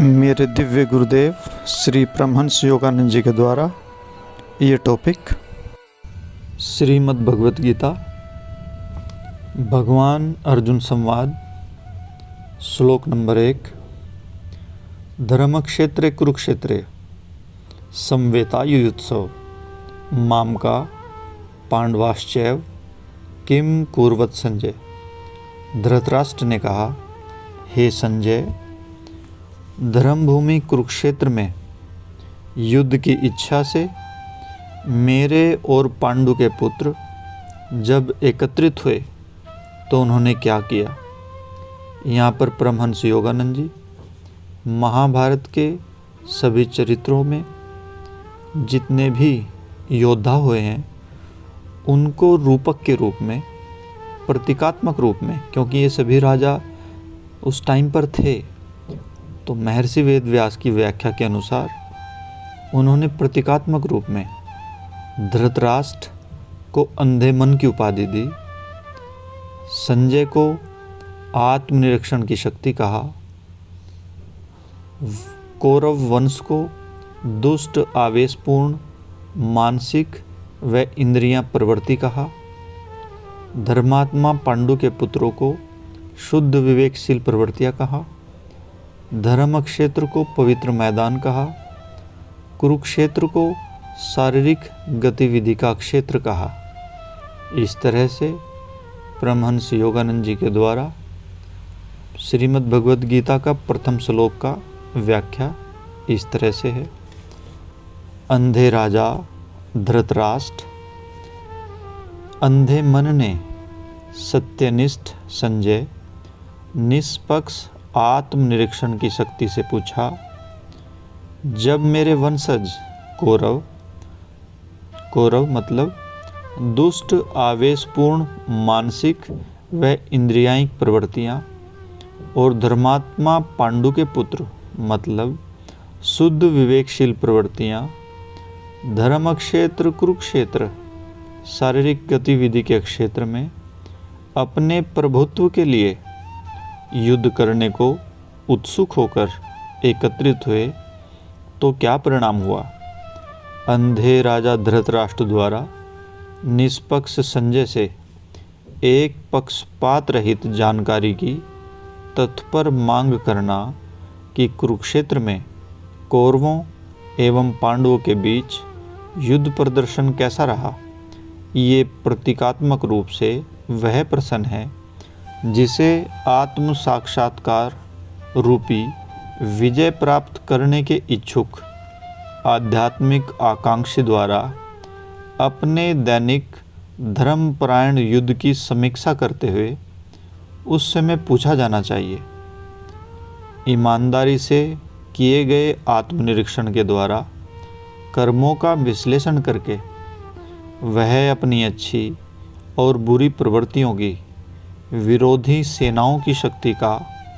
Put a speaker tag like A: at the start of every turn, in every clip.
A: मेरे दिव्य गुरुदेव श्री परमहंस योगानंद जी के द्वारा ये टॉपिक श्रीमद् भगवत गीता भगवान अर्जुन संवाद श्लोक नंबर 1। धर्मक्षेत्रे कुरुक्षेत्रे संवेतायुयुत्सव मामका पांडवाश्चैव किम कुर्वत संजय। धृतराष्ट्र ने कहा, हे संजय, धर्मभूमि कुरुक्षेत्र में युद्ध की इच्छा से मेरे और पांडु के पुत्र जब एकत्रित हुए तो उन्होंने क्या किया। यहाँ पर परमहंस योगानंद जी महाभारत के सभी चरित्रों में जितने भी योद्धा हुए हैं उनको रूपक के रूप में, प्रतीकात्मक रूप में, क्योंकि ये सभी राजा उस टाइम पर थे, तो महर्षि वेद व्यास की व्याख्या के अनुसार उन्होंने प्रतीकात्मक रूप में धृतराष्ट्र को अंधे मन की उपाधि दी, संजय को आत्मनिरीक्षण की शक्ति कहा, कौरव वंश को दुष्ट आवेशपूर्ण मानसिक व इंद्रियां प्रवृत्ति कहा, धर्मात्मा पांडु के पुत्रों को शुद्ध विवेकशील प्रवृत्तियां कहा, धर्म क्षेत्र को पवित्र मैदान कहा, कुरुक्षेत्र को शारीरिक गतिविधि का क्षेत्र कहा। इस तरह से परमहंस योगानंद जी के द्वारा श्रीमद् भगवत गीता का प्रथम श्लोक का व्याख्या इस तरह से है। अंधे राजा धृतराष्ट्र, अंधे मन ने सत्यनिष्ठ संजय निष्पक्ष आत्मनिरीक्षण की शक्ति से पूछा, जब मेरे वंशज कौरव मतलब दुष्ट आवेशपूर्ण मानसिक व इंद्रियायिक प्रवृत्तियां और धर्मात्मा पांडु के पुत्र मतलब शुद्ध विवेकशील प्रवृत्तियां धर्म क्षेत्र कुरुक्षेत्र शारीरिक गतिविधि के क्षेत्र में अपने प्रभुत्व के लिए युद्ध करने को उत्सुक होकर एकत्रित हुए तो क्या परिणाम हुआ। अंधे राजा धृतराष्ट्र द्वारा निष्पक्ष संजय से एक पक्षपात रहित जानकारी की तत्पर मांग करना कि कुरुक्षेत्र में कौरवों एवं पांडवों के बीच युद्ध प्रदर्शन कैसा रहा, ये प्रतीकात्मक रूप से वह प्रश्न है जिसे आत्म साक्षात्कार रूपी विजय प्राप्त करने के इच्छुक आध्यात्मिक आकांक्षी द्वारा अपने दैनिक धर्मपरायण युद्ध की समीक्षा करते हुए उस समय पूछा जाना चाहिए। ईमानदारी से किए गए आत्मनिरीक्षण के द्वारा कर्मों का विश्लेषण करके वह अपनी अच्छी और बुरी प्रवृत्तियों की विरोधी सेनाओं की शक्ति का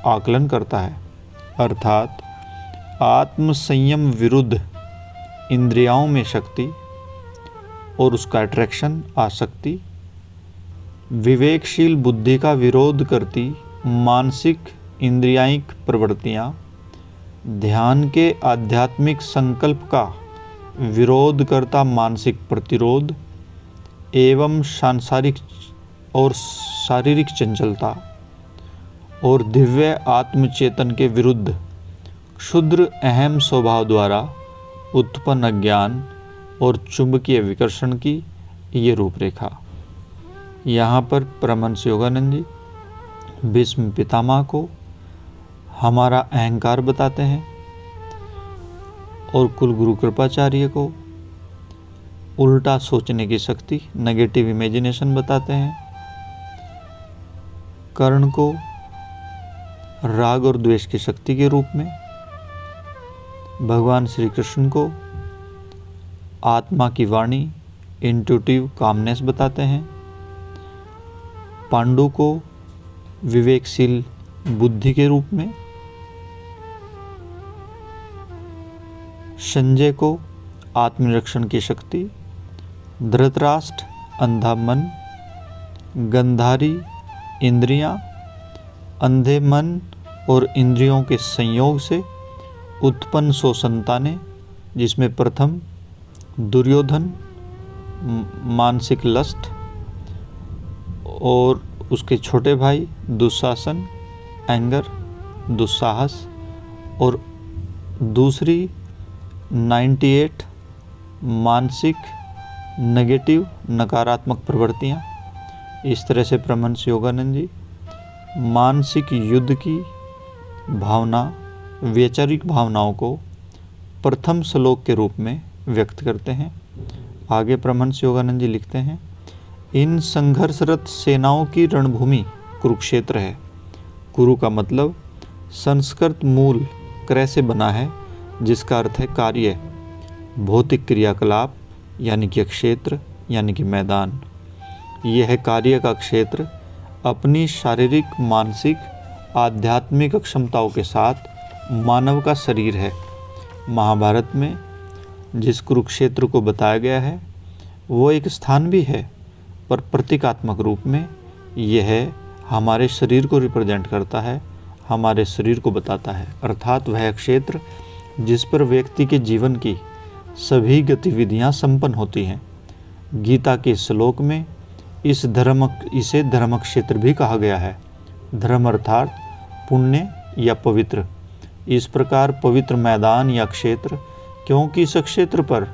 A: आकलन करता है, अर्थात आत्म संयम विरुद्ध इंद्रियाओं में शक्ति और उसका अट्रैक्शन आसक्ति, विवेकशील बुद्धि का विरोध करती मानसिक इंद्रियायिक प्रवृत्तियां, ध्यान के आध्यात्मिक संकल्प का विरोध करता मानसिक प्रतिरोध एवं सांसारिक और शारीरिक चंचलता और दिव्य आत्मचेतन के विरुद्ध क्षुद्र अहम स्वभाव द्वारा उत्पन्न ज्ञान और चुंबकीय विकर्षण की ये रूपरेखा। यहाँ पर परमहंस योगानंद जी भीष्म पितामह को हमारा अहंकार बताते हैं और कुल गुरु कृपाचार्य को उल्टा सोचने की शक्ति नेगेटिव इमेजिनेशन बताते हैं, कर्ण को राग और द्वेष की शक्ति के रूप में, भगवान श्री कृष्ण को आत्मा की वाणी इंट्यूटिव कामनेस बताते हैं, पांडु को विवेकशील बुद्धि के रूप में, संजय को आत्मनिरीक्षण की शक्ति, धृतराष्ट्र अंधा मन, गंधारी इंद्रियां, अंधे मन और इंद्रियों के संयोग से उत्पन्न 100 संतानें, जिसमें प्रथम दुर्योधन, मानसिक लस्ट, और उसके छोटे भाई दुशासन, एंगर, दुस्साहस, और दूसरी 98 मानसिक नेगेटिव नकारात्मक प्रवृत्तियाँ। इस तरह से परमहंस योगानंद जी मानसिक युद्ध की भावना, वैचारिक भावनाओं को प्रथम श्लोक के रूप में व्यक्त करते हैं। आगे परमहंस योगानंद जी लिखते हैं, इन संघर्षरत सेनाओं की रणभूमि कुरुक्षेत्र है। कुरु का मतलब संस्कृत मूल क्रय से बना है, जिसका अर्थ है कार्य, भौतिक क्रियाकलाप यानी कि क्षेत्र यानी कि मैदान। यह है कार्य का क्षेत्र अपनी शारीरिक, मानसिक, आध्यात्मिक क्षमताओं के साथ मानव का शरीर है। महाभारत में जिस कुरुक्षेत्र को बताया गया है वो एक स्थान भी है, पर प्रतीकात्मक रूप में यह हमारे शरीर को रिप्रेजेंट करता है, हमारे शरीर को बताता है। अर्थात वह क्षेत्र जिस पर व्यक्ति के जीवन की सभी गतिविधियां संपन्न होती हैं। गीता के श्लोक में इसे धर्म क्षेत्र भी कहा गया है। धर्म अर्थात पुण्य या पवित्र। इस प्रकार पवित्र मैदान या क्षेत्र, क्योंकि इस क्षेत्र पर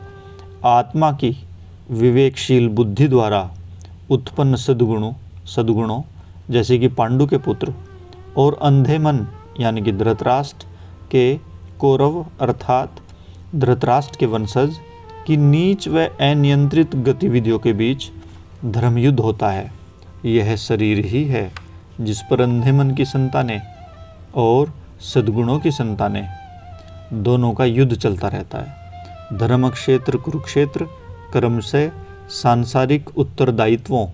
A: आत्मा की विवेकशील बुद्धि द्वारा उत्पन्न सद्गुणों जैसे कि पांडु के पुत्र और अंधे मन यानी कि धृतराष्ट्र के कौरव अर्थात धृतराष्ट्र के वंशज की नीच व अनियंत्रित गतिविधियों के बीच धर्मयुद्ध होता है। यह शरीर ही है जिस पर अंधे मन की संतानें और सद्गुणों की संतानें दोनों का युद्ध चलता रहता है। धर्म क्षेत्र कुरुक्षेत्र क्रमशः सांसारिक उत्तरदायित्वों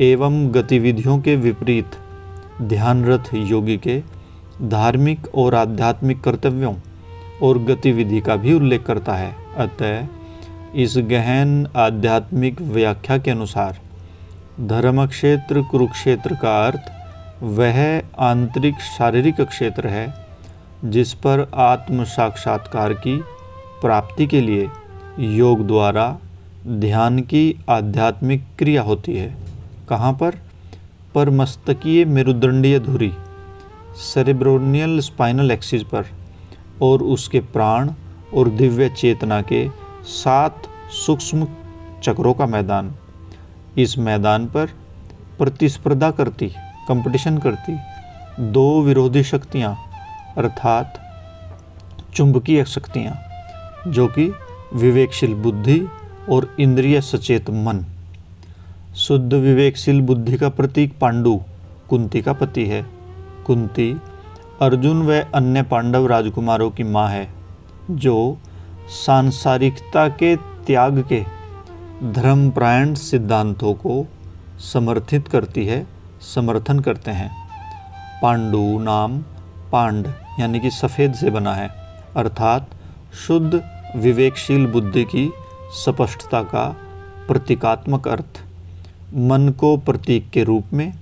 A: एवं गतिविधियों के विपरीत ध्यानरत योगी के धार्मिक और आध्यात्मिक कर्तव्यों और गतिविधि का भी उल्लेख करता है। अतः इस गहन आध्यात्मिक व्याख्या के अनुसार धर्म क्षेत्र कुरुक्षेत्र का अर्थ वह आंतरिक शारीरिक क्षेत्र है जिस पर आत्म साक्षात्कार की प्राप्ति के लिए योग द्वारा ध्यान की आध्यात्मिक क्रिया होती है। कहाँ पर मस्तकीय मेरुदंडीय धुरी सेरेब्रोनियल स्पाइनल एक्सिस पर और उसके प्राण और दिव्य चेतना के 7 सूक्ष्म चक्रों का मैदान। इस मैदान पर प्रतिस्पर्धा करती, कंपटीशन करती 2 विरोधी शक्तियाँ अर्थात चुंबकीय शक्तियाँ जो कि विवेकशील बुद्धि और इंद्रिय सचेत मन। शुद्ध विवेकशील बुद्धि का प्रतीक पांडु कुंती का पति है। कुंती अर्जुन व अन्य पांडव राजकुमारों की माँ है जो सांसारिकता के त्याग के धर्मपरायण सिद्धांतों को समर्थन करते हैं। पांडु नाम पांड यानी कि सफ़ेद से बना है, अर्थात शुद्ध विवेकशील बुद्धि की स्पष्टता का प्रतीकात्मक अर्थ। मन को प्रतीक के रूप में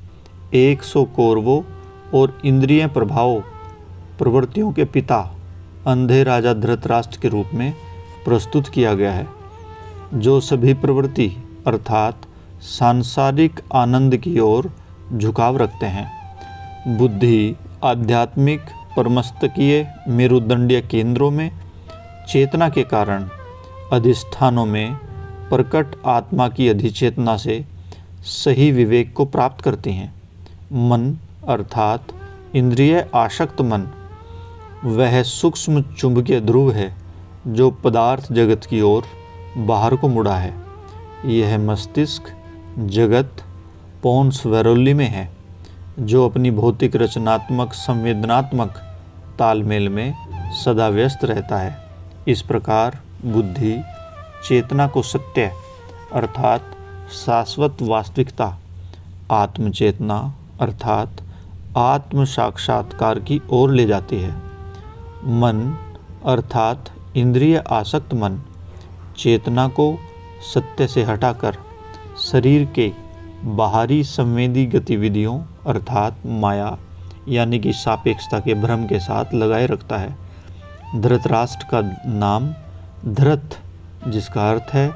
A: 100 कौरवों और इंद्रिय प्रवृत्तियों के पिता अंधे राजा धृतराष्ट्र के रूप में प्रस्तुत किया गया है, जो सभी प्रवृत्ति अर्थात सांसारिक आनंद की ओर झुकाव रखते हैं। बुद्धि आध्यात्मिक परमस्तकीय मेरुदंडीय केंद्रों में चेतना के कारण अधिष्ठानों में प्रकट आत्मा की अधिचेतना से सही विवेक को प्राप्त करती हैं। मन अर्थात इंद्रिय आसक्त मन वह सूक्ष्म चुंबकीय ध्रुव है जो पदार्थ जगत की ओर बाहर को मुड़ा है। यह मस्तिष्क जगत पोन्स वैरोली में है जो अपनी भौतिक रचनात्मक संवेदनात्मक तालमेल में सदा व्यस्त रहता है। इस प्रकार बुद्धि चेतना को सत्य अर्थात शाश्वत वास्तविकता, आत्मचेतना अर्थात आत्म साक्षात्कार की ओर ले जाती है। मन अर्थात इंद्रिय आसक्त मन चेतना को सत्य से हटाकर शरीर के बाहरी संवेदी गतिविधियों अर्थात माया यानी कि सापेक्षता के भ्रम के साथ लगाए रखता है। धृतराष्ट्र का नाम धृत, जिसका अर्थ है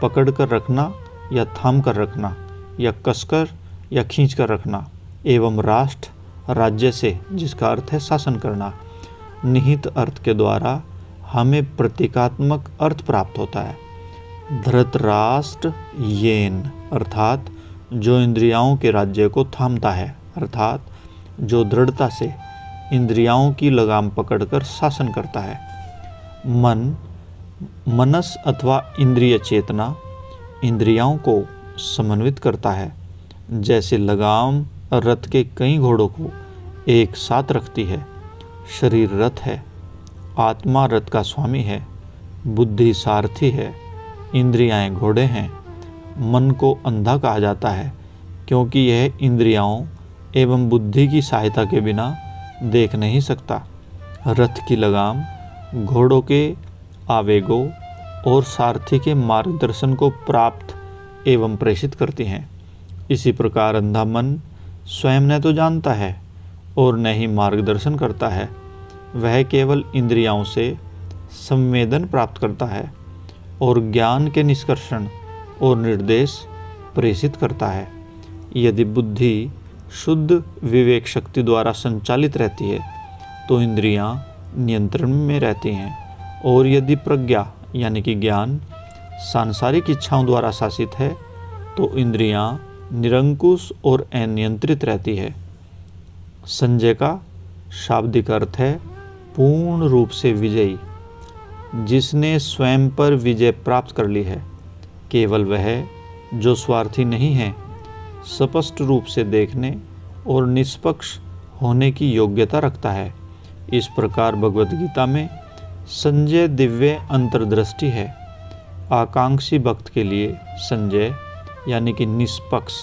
A: पकड़ कर रखना या थाम कर रखना या कसकर या खींच कर रखना, एवं राष्ट्र राज्य से, जिसका अर्थ है शासन करना। निहित अर्थ के द्वारा हमें प्रतीकात्मक अर्थ प्राप्त होता है। धृतराष्ट्र येन अर्थात जो इंद्रियाओं के राज्य को थामता है, अर्थात जो दृढ़ता से इंद्रियाओं की लगाम पकड़कर शासन करता है। मनस अथवा इंद्रिय चेतना इंद्रियाओं को समन्वित करता है। जैसे लगाम रथ के कई घोड़ों को एक साथ रखती है। शरीर रथ है, आत्मा रथ का स्वामी है, बुद्धि सारथी है, इंद्रियाएं घोड़े हैं। मन को अंधा कहा जाता है क्योंकि यह इंद्रियाओं एवं बुद्धि की सहायता के बिना देख नहीं सकता। रथ की लगाम घोड़ों के आवेगों और सारथी के मार्गदर्शन को प्राप्त एवं प्रेषित करती हैं। इसी प्रकार अंधा मन स्वयं न तो जानता है और न ही मार्गदर्शन करता है, वह केवल इंद्रियाओं से संवेदन प्राप्त करता है और ज्ञान के निष्कर्षण और निर्देश प्रेषित करता है। यदि बुद्धि शुद्ध विवेक शक्ति द्वारा संचालित रहती है तो इंद्रियां नियंत्रण में रहती हैं, और यदि प्रज्ञा यानी कि ज्ञान सांसारिक इच्छाओं द्वारा शासित है तो इंद्रियां निरंकुश और अनियंत्रित रहती है। संजय का शाब्दिक अर्थ है पूर्ण रूप से विजयी, जिसने स्वयं पर विजय प्राप्त कर ली है। केवल वह जो स्वार्थी नहीं है, स्पष्ट रूप से देखने और निष्पक्ष होने की योग्यता रखता है। इस प्रकार भगवद गीता में संजय दिव्य अंतर्दृष्टि है। आकांक्षी भक्त के लिए संजय यानी कि निष्पक्ष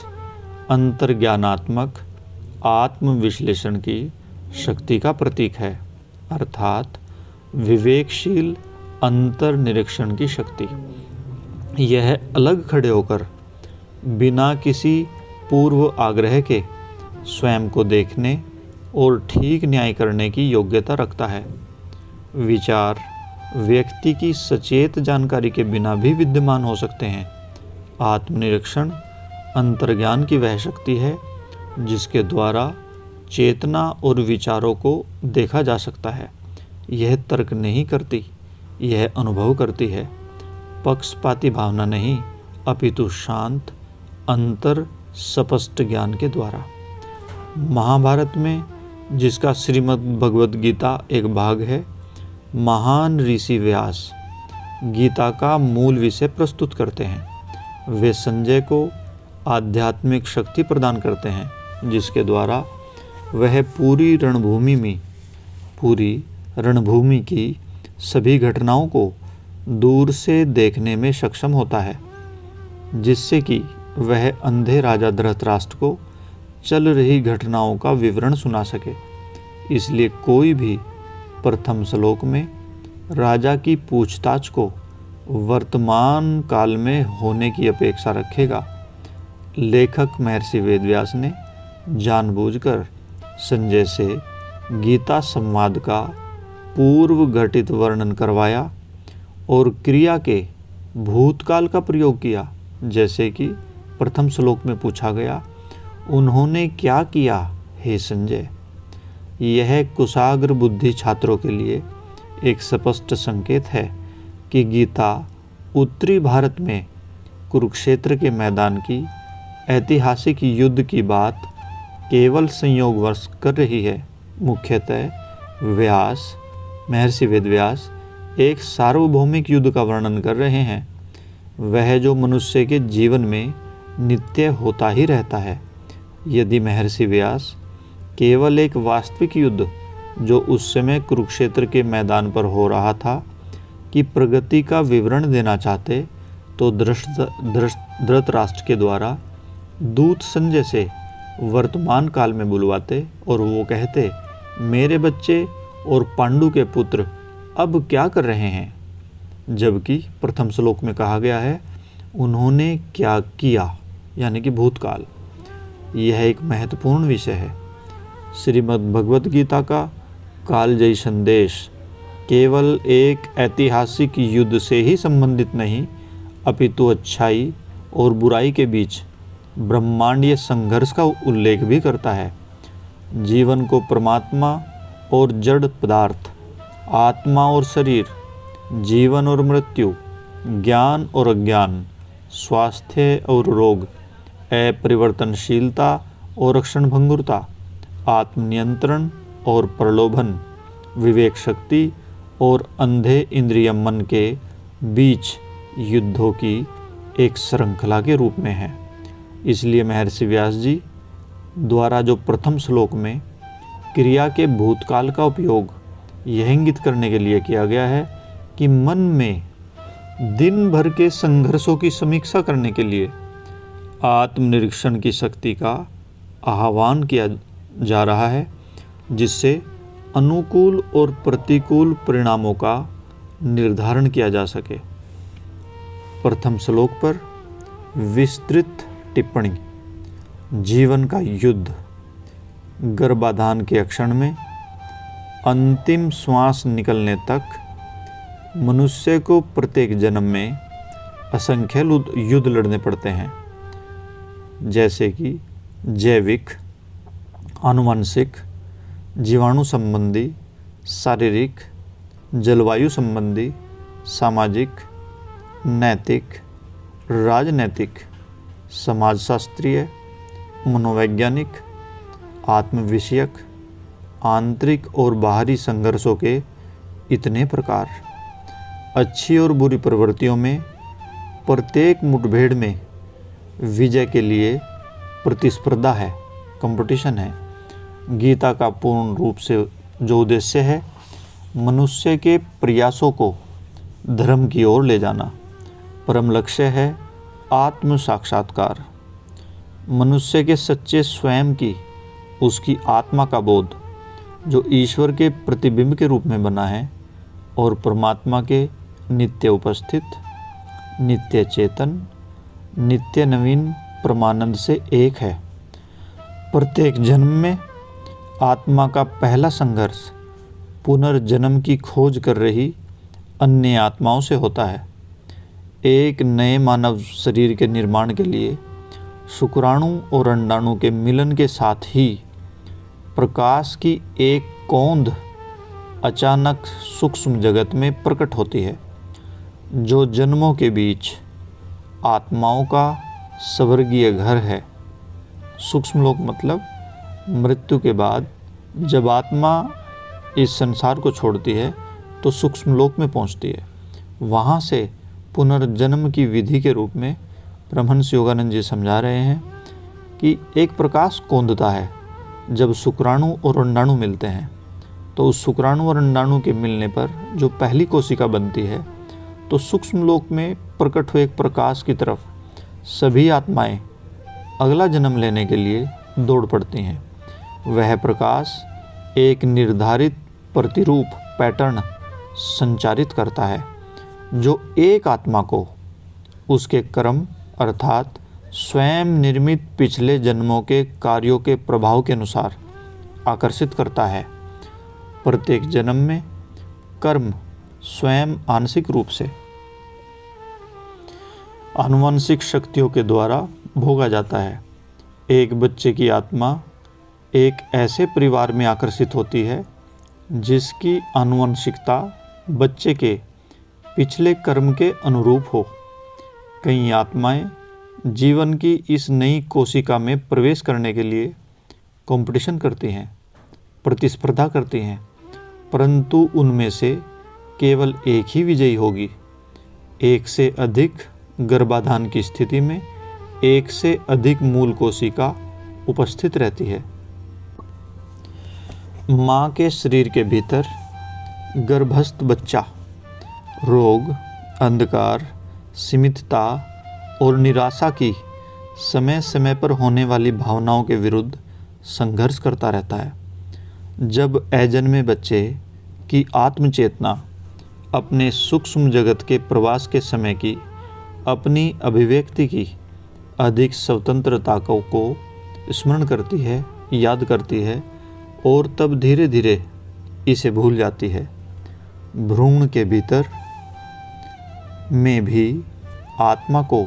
A: अंतर्ज्ञानात्मक आत्म विश्लेषण की शक्ति का प्रतीक है, अर्थात विवेकशील अंतर निरीक्षण की शक्ति। यह अलग खड़े होकर बिना किसी पूर्व आग्रह के स्वयं को देखने और ठीक न्याय करने की योग्यता रखता है। विचार व्यक्ति की सचेत जानकारी के बिना भी विद्यमान हो सकते हैं। आत्मनिरीक्षण अंतर्ज्ञान की वह शक्ति है जिसके द्वारा चेतना और विचारों को देखा जा सकता है। यह तर्क नहीं करती, यह अनुभव करती है। पक्षपाती भावना नहीं, अपितु शांत अंतर स्पष्ट ज्ञान के द्वारा। महाभारत में, जिसका श्रीमद् भगवद गीता एक भाग है, महान ऋषि व्यास गीता का मूल विषय प्रस्तुत करते हैं। वे संजय को आध्यात्मिक शक्ति प्रदान करते हैं, जिसके द्वारा वह पूरी रणभूमि की सभी घटनाओं को दूर से देखने में सक्षम होता है, जिससे कि वह अंधे राजा धृतराष्ट्र को चल रही घटनाओं का विवरण सुना सके। इसलिए कोई भी प्रथम श्लोक में राजा की पूछताछ को वर्तमान काल में होने की अपेक्षा रखेगा। लेखक महर्षि वेदव्यास ने जानबूझकर संजय से गीता संवाद का पूर्व घटित वर्णन करवाया और क्रिया के भूतकाल का प्रयोग किया। जैसे कि प्रथम श्लोक में पूछा गया, उन्होंने क्या किया हे संजय। यह कुशाग्र बुद्धि छात्रों के लिए एक स्पष्ट संकेत है कि गीता उत्तरी भारत में कुरुक्षेत्र के मैदान की ऐतिहासिक युद्ध की बात केवल संयोगवश कर रही है। मुख्यतः महर्षि वेदव्यास एक सार्वभौमिक युद्ध का वर्णन कर रहे हैं, वह जो मनुष्य के जीवन में नित्य होता ही रहता है। यदि महर्षि व्यास केवल एक वास्तविक युद्ध जो उस समय कुरुक्षेत्र के मैदान पर हो रहा था की प्रगति का विवरण देना चाहते तो धृतराष्ट्र के द्वारा दूत संजय से वर्तमान काल में बुलवाते और वो कहते, मेरे बच्चे और पांडु के पुत्र अब क्या कर रहे हैं। जबकि प्रथम श्लोक में कहा गया है, उन्होंने क्या किया, यानी कि भूतकाल। यह एक महत्वपूर्ण विषय है। श्रीमद् भगवद गीता का कालजयी संदेश केवल एक ऐतिहासिक युद्ध से ही संबंधित नहीं, अपितु अच्छाई और बुराई के बीच ब्रह्मांडीय संघर्ष का उल्लेख भी करता है। जीवन को परमात्मा और जड़ पदार्थ, आत्मा और शरीर, जीवन और मृत्यु, ज्ञान और अज्ञान, स्वास्थ्य और रोग, अपरिवर्तनशीलता और क्षणभंगुरता, आत्मनियंत्रण और प्रलोभन, विवेक शक्ति और अंधे इंद्रिय मन के बीच युद्धों की एक श्रृंखला के रूप में है। इसलिए महर्षि व्यास जी द्वारा जो प्रथम श्लोक में क्रिया के भूतकाल का उपयोग यह इंगित करने के लिए किया गया है कि मन में दिन भर के संघर्षों की समीक्षा करने के लिए आत्मनिरीक्षण की शक्ति का आह्वान किया जा रहा है, जिससे अनुकूल और प्रतिकूल परिणामों का निर्धारण किया जा सके। प्रथम श्लोक पर विस्तृत टिप्पणी। जीवन का युद्ध। गर्भाधान के क्षण में अंतिम श्वास निकलने तक मनुष्य को प्रत्येक जन्म में असंख्य युद्ध लड़ने पड़ते हैं, जैसे कि जैविक, आनुवंशिक, जीवाणु संबंधी, शारीरिक, जलवायु संबंधी, सामाजिक, नैतिक, राजनैतिक, समाजशास्त्रीय, मनोवैज्ञानिक, आत्मविषयक, आंतरिक और बाहरी संघर्षों के इतने प्रकार। अच्छी और बुरी प्रवृत्तियों में प्रत्येक मुठभेड़ में विजय के लिए प्रतिस्पर्धा है, कंपटीशन है। गीता का पूर्ण रूप से जो उद्देश्य है, मनुष्य के प्रयासों को धर्म की ओर ले जाना। परम लक्ष्य है आत्म साक्षात्कार। मनुष्य के सच्चे स्वयं की, उसकी आत्मा का बोध, जो ईश्वर के प्रतिबिंब के रूप में बना है और परमात्मा के नित्य उपस्थित, नित्य चेतन, नित्य नवीन परमानंद से एक है। प्रत्येक जन्म में आत्मा का पहला संघर्ष पुनर्जन्म की खोज कर रही अन्य आत्माओं से होता है। एक नए मानव शरीर के निर्माण के लिए शुक्राणु और अंडाणु के मिलन के साथ ही प्रकाश की एक कौंध अचानक सूक्ष्म जगत में प्रकट होती है, जो जन्मों के बीच आत्माओं का स्वर्गीय घर है। सूक्ष्म लोक मतलब मृत्यु के बाद जब आत्मा इस संसार को छोड़ती है तो सूक्ष्म लोक में पहुंचती है। वहां से पुनर्जन्म की विधि के रूप में परमहंस योगानंद जी समझा रहे हैं कि एक प्रकाश कौंधता है। जब शुक्राणु और अंडाणु मिलते हैं तो उस शुक्राणु और अंडाणु के मिलने पर जो पहली कोशिका बनती है, तो सूक्ष्म लोक में प्रकट हुए एक प्रकाश की तरफ सभी आत्माएं अगला जन्म लेने के लिए दौड़ पड़ती हैं। वह प्रकाश एक निर्धारित प्रतिरूप पैटर्न संचारित करता है, जो एक आत्मा को उसके कर्म अर्थात स्वयं निर्मित पिछले जन्मों के कार्यों के प्रभाव के अनुसार आकर्षित करता है। प्रत्येक जन्म में कर्म स्वयं आंशिक रूप से आनुवंशिक शक्तियों के द्वारा भोगा जाता है। एक बच्चे की आत्मा एक ऐसे परिवार में आकर्षित होती है जिसकी आनुवंशिकता बच्चे के पिछले कर्म के अनुरूप हो। कई आत्माएं जीवन की इस नई कोशिका में प्रवेश करने के लिए कंपटीशन करती हैं, प्रतिस्पर्धा करती हैं, परंतु उनमें से केवल एक ही विजयी होगी। एक से अधिक गर्भाधान की स्थिति में एक से अधिक मूल कोशिका उपस्थित रहती है। माँ के शरीर के भीतर गर्भस्थ बच्चा रोग, अंधकार, सीमितता और निराशा की समय समय पर होने वाली भावनाओं के विरुद्ध संघर्ष करता रहता है। जब अजन्मे बच्चे की आत्मचेतना अपने सूक्ष्म जगत के प्रवास के समय की अपनी अभिव्यक्ति की अधिक स्वतंत्रता को स्मरण करती है, याद करती है और तब धीरे धीरे इसे भूल जाती है, भ्रूण के भीतर में भी आत्मा को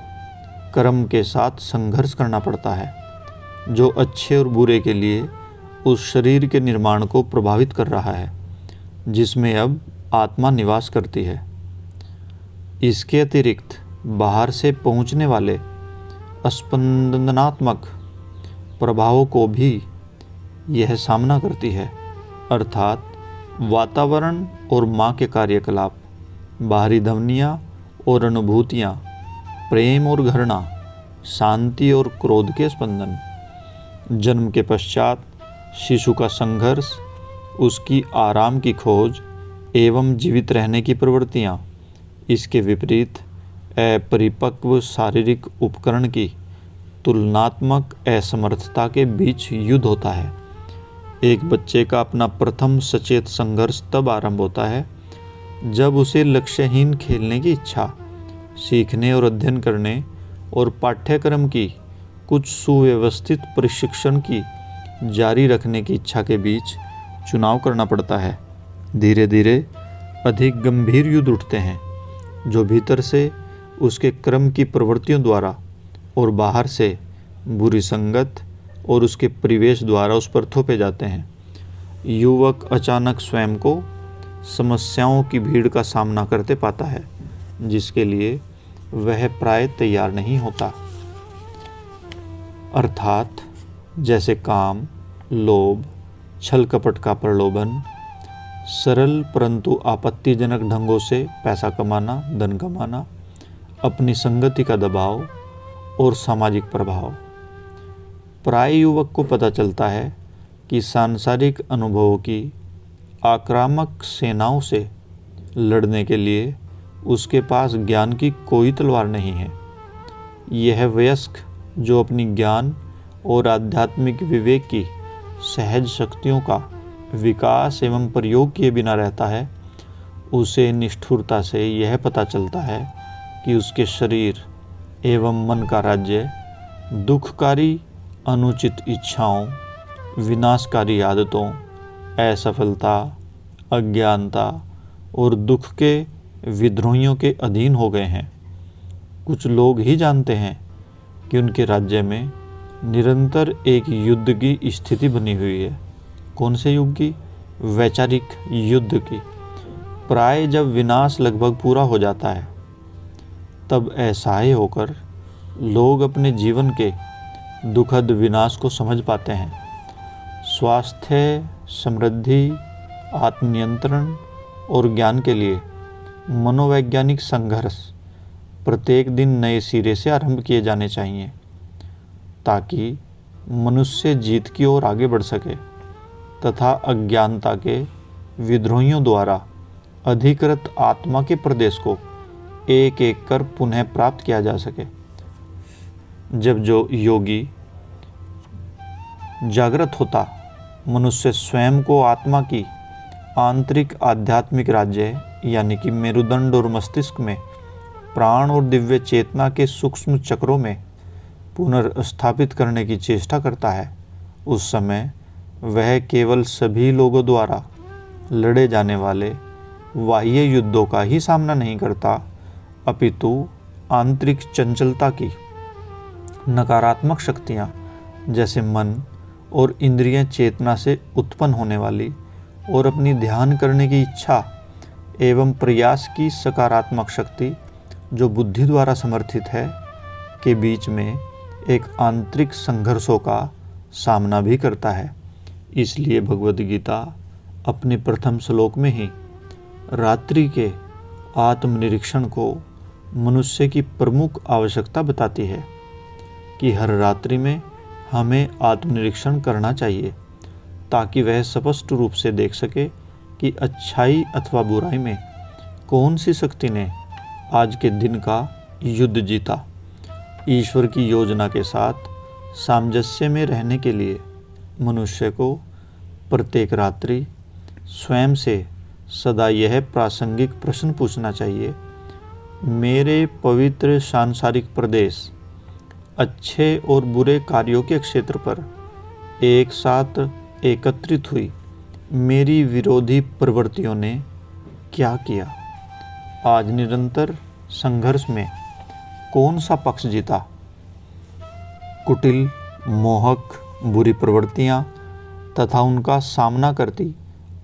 A: कर्म के साथ संघर्ष करना पड़ता है, जो अच्छे और बुरे के लिए उस शरीर के निर्माण को प्रभावित कर रहा है जिसमें अब आत्मा निवास करती है। इसके अतिरिक्त बाहर से पहुंचने वाले स्पंदनात्मक प्रभावों को भी यह सामना करती है, अर्थात वातावरण और माँ के कार्यकलाप, बाहरी ध्वनियाँ और अनुभूतियाँ, प्रेम और घृणा, शांति और क्रोध के स्पंदन, जन्म के पश्चात शिशु का संघर्ष, उसकी आराम की खोज एवं जीवित रहने की प्रवृत्तियाँ। इसके विपरीत अपरिपक्व शारीरिक उपकरण की तुलनात्मक असमर्थता के बीच युद्ध होता है। एक बच्चे का अपना प्रथम सचेत संघर्ष तब आरंभ होता है जब उसे लक्ष्यहीन खेलने की इच्छा, सीखने और अध्ययन करने और पाठ्यक्रम की कुछ सुव्यवस्थित प्रशिक्षण की जारी रखने की इच्छा के बीच चुनाव करना पड़ता है। धीरे धीरे अधिक गंभीर युद्ध उठते हैं जो भीतर से उसके क्रम की प्रवृत्तियों द्वारा और बाहर से बुरी संगत और उसके परिवेश द्वारा उस पर थोपे जाते हैं। युवक अचानक स्वयं को समस्याओं की भीड़ का सामना करते पाता है जिसके लिए वह प्राय तैयार नहीं होता, अर्थात जैसे काम, लोभ, छल कपट का प्रलोभन, सरल परंतु आपत्तिजनक ढंगों से पैसा कमाना, धन कमाना, अपनी संगति का दबाव और सामाजिक प्रभाव। प्राय युवक को पता चलता है कि सांसारिक अनुभवों की आक्रामक सेनाओं से लड़ने के लिए उसके पास ज्ञान की कोई तलवार नहीं है। यह वयस्क जो अपनी ज्ञान और आध्यात्मिक विवेक की सहज शक्तियों का विकास एवं प्रयोग किए बिना रहता है, उसे निष्ठुरता से यह पता चलता है कि उसके शरीर एवं मन का राज्य दुखकारी अनुचित इच्छाओं, विनाशकारी आदतों, असफलता, अज्ञानता और दुख के विद्रोहियों के अधीन हो गए हैं। कुछ लोग ही जानते हैं कि उनके राज्य में निरंतर एक युद्ध की स्थिति बनी हुई है। कौन से युग की? वैचारिक युद्ध की। प्राय जब विनाश लगभग पूरा हो जाता है तब असहाय होकर लोग अपने जीवन के दुखद विनाश को समझ पाते हैं। स्वास्थ्य, समृद्धि, आत्मनियंत्रण और ज्ञान के लिए मनोवैज्ञानिक संघर्ष प्रत्येक दिन नए सिरे से आरंभ किए जाने चाहिए ताकि मनुष्य जीत की ओर आगे बढ़ सके तथा अज्ञानता के विद्रोहियों द्वारा अधिकृत आत्मा के प्रदेश को एक एक कर पुनः प्राप्त किया जा सके। जब जो योगी जागृत होता, मनुष्य स्वयं को आत्मा की आंतरिक आध्यात्मिक राज्य यानी कि मेरुदंड और मस्तिष्क में प्राण और दिव्य चेतना के सूक्ष्म चक्रों में पुनर्स्थापित करने की चेष्टा करता है, उस समय वह केवल सभी लोगों द्वारा लड़े जाने वाले बाह्य युद्धों का ही सामना नहीं करता, अपितु आंतरिक चंचलता की नकारात्मक शक्तियाँ जैसे मन और इंद्रियां चेतना से उत्पन्न होने वाली और अपनी ध्यान करने की इच्छा एवं प्रयास की सकारात्मक शक्ति जो बुद्धि द्वारा समर्थित है के बीच में एक आंतरिक संघर्षों का सामना भी करता है। इसलिए भगवद गीता अपने प्रथम श्लोक में ही रात्रि के आत्मनिरीक्षण को मनुष्य की प्रमुख आवश्यकता बताती है कि हर रात्रि में हमें आत्मनिरीक्षण करना चाहिए ताकि वह स्पष्ट रूप से देख सके कि अच्छाई अथवा बुराई में कौन सी शक्ति ने आज के दिन का युद्ध जीता। ईश्वर की योजना के साथ सामंजस्य में रहने के लिए मनुष्य को प्रत्येक रात्रि स्वयं से सदा यह प्रासंगिक प्रश्न पूछना चाहिए, मेरे पवित्र सांसारिक प्रदेश अच्छे और बुरे कार्यों के क्षेत्र पर एक साथ एकत्रित हुई मेरी विरोधी प्रवृत्तियों ने क्या किया। आज निरंतर संघर्ष में कौन सा पक्ष जीता। कुटिल, मोहक, बुरी प्रवृत्तियाँ तथा उनका सामना करती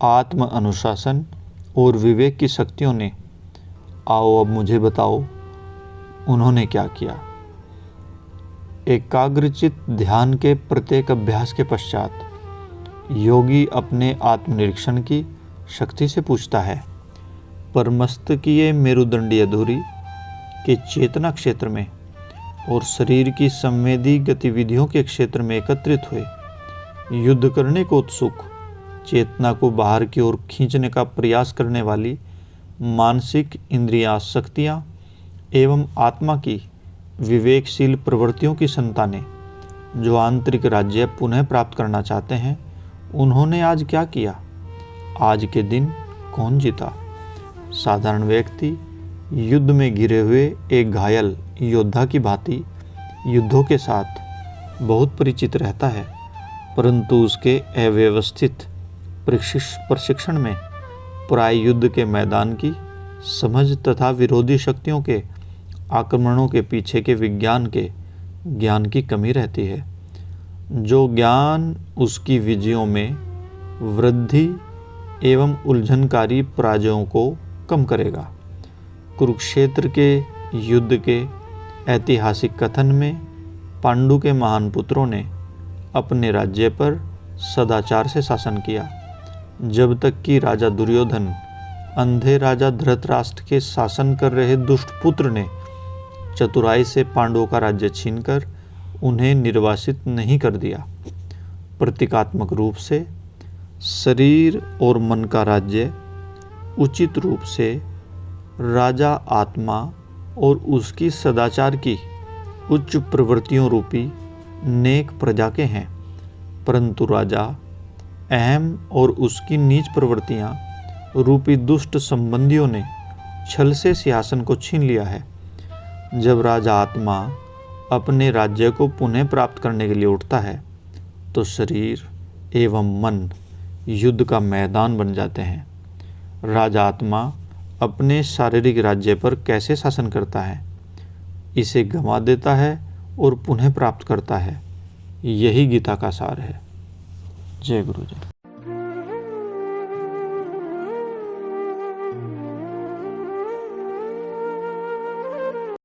A: आत्म अनुशासन और विवेक की शक्तियों ने, आओ अब मुझे बताओ उन्होंने क्या किया। एकाग्रचित ध्यान के प्रत्येक अभ्यास के पश्चात योगी अपने आत्मनिरीक्षण की शक्ति से पूछता है, पर मस्तकीय मेरुदंडीय धुरी के चेतना क्षेत्र में और शरीर की संवेदी गतिविधियों के क्षेत्र में एकत्रित हुए युद्ध करने को उत्सुक, चेतना को बाहर की ओर खींचने का प्रयास करने वाली मानसिक इंद्रिया शक्तियाँ एवं आत्मा की विवेकशील प्रवृत्तियों की संतानें जो आंतरिक राज्य पुनः प्राप्त करना चाहते हैं, उन्होंने आज क्या किया। आज के दिन कौन जीता। साधारण व्यक्ति युद्ध में घिरे हुए एक घायल योद्धा की भांति युद्धों के साथ बहुत परिचित रहता है, परंतु उसके अव्यवस्थित प्रशिक्षण में प्राय युद्ध के मैदान की समझ तथा विरोधी शक्तियों के आक्रमणों के पीछे के विज्ञान के ज्ञान की कमी रहती है, जो ज्ञान उसकी विजयों में वृद्धि एवं उलझनकारी पराजयों को कम करेगा। कुरुक्षेत्र के युद्ध के ऐतिहासिक कथन में पांडु के महान पुत्रों ने अपने राज्य पर सदाचार से शासन किया, जब तक कि राजा दुर्योधन अंधे राजा धृतराष्ट्र के शासन कर रहे दुष्ट पुत्र ने चतुराई से पांडवों का राज्य छीनकर उन्हें निर्वासित नहीं कर दिया। प्रतीकात्मक रूप से शरीर और मन का राज्य उचित रूप से राजा आत्मा और उसकी सदाचार की उच्च प्रवृत्तियों रूपी नेक प्रजा के हैं, परंतु राजा अहम और उसकी नीच प्रवृत्तियां रूपी दुष्ट संबंधियों ने छल से सिंहासन को छीन लिया है। जब राजा आत्मा अपने राज्य को पुनः प्राप्त करने के लिए उठता है तो शरीर एवं मन युद्ध का मैदान बन जाते हैं। राजा आत्मा अपने शारीरिक राज्य पर कैसे शासन करता है, इसे गंवा देता है और पुनः प्राप्त करता है। यही गीता का सार है। जय गुरु जी।